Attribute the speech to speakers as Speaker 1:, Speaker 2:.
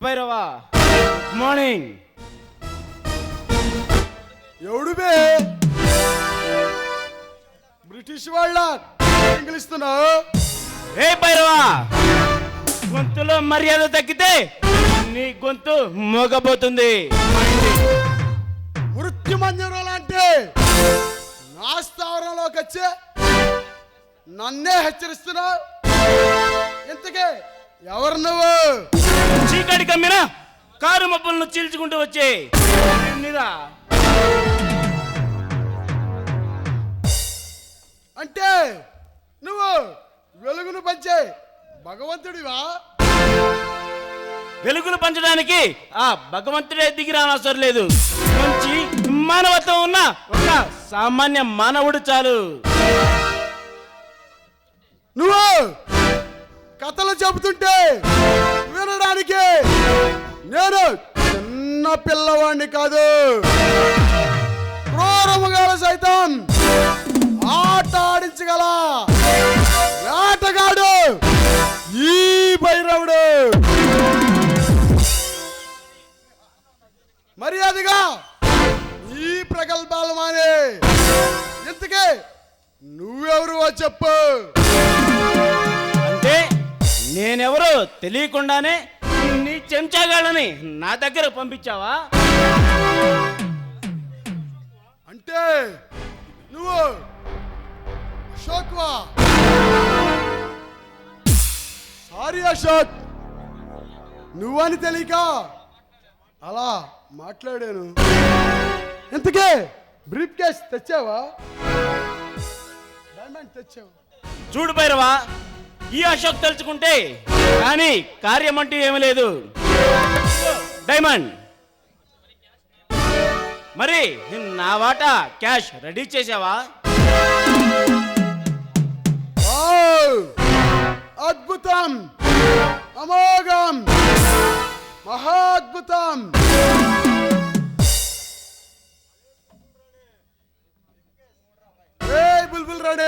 Speaker 1: Bhairava good morning.
Speaker 2: ఎవడు బే British వాళ్ళ ఇంగ్లీస్తున్నావు?
Speaker 1: ఏ భైరవా, గొంతులో మర్యాద తగ్గితే నీ గొంతు మోగబోతుంది.
Speaker 2: వృత్తి మంజూరు లాంటి నా స్థావరంలోకి వచ్చి నన్నే హెచ్చరిస్తున్నావు. ఇంతకే ఎవరు నువ్వు?
Speaker 1: చీకటి కమ్మిన కారు మబ్బులను చీల్చుకుంటూ వచ్చే నిరా.
Speaker 2: అంటే నువ్వు వెలుగును పంచే భగవంతుడివా?
Speaker 1: వెలుగులు పంచడానికి ఆ భగవంతుడే దిగి రానవసరం లేదు. మంచి మానవత్వం ఉన్న ఒక సామాన్య మానవుడు చాలు.
Speaker 2: నువ్వు కథలు చెబుతుంటే వినడానికి నేను చిన్న పిల్లవాడిని కాదు, క్రూరముగాల సైతం ఆట ఆడించగల వేటగాడు ఈ భైరవుడు. మర్యాదగా ఈ ప్రగల్భాలు మానే. ఇంతకే నువ్వెవరు చెప్పు.
Speaker 1: అంటే నేనెవరో తెలియకుండానే నీ చెంచాగాళ్ళని నా దగ్గర పంపించావా?
Speaker 2: అంటే నువ్వు అశోక్వా? సారీ అశోక్, నువ్వని తెలియక అలా మాట్లాడాను. ఇంతకే బ్రీఫ్ కేస్ తెచ్చావా? డైమండ్ తెచ్చావా?
Speaker 1: చూడు భైరవా, ఈ అశోక్ తలుచుకుంటే కానీ కార్యం అంటూ ఏమీ లేదు. డైమండ్, మరి నా వాటా క్యాష్ రెడీ చేసావా?
Speaker 2: అద్భుతం, అమోఘం, మహాద్భుతం. బుల్బుల్ రాణి,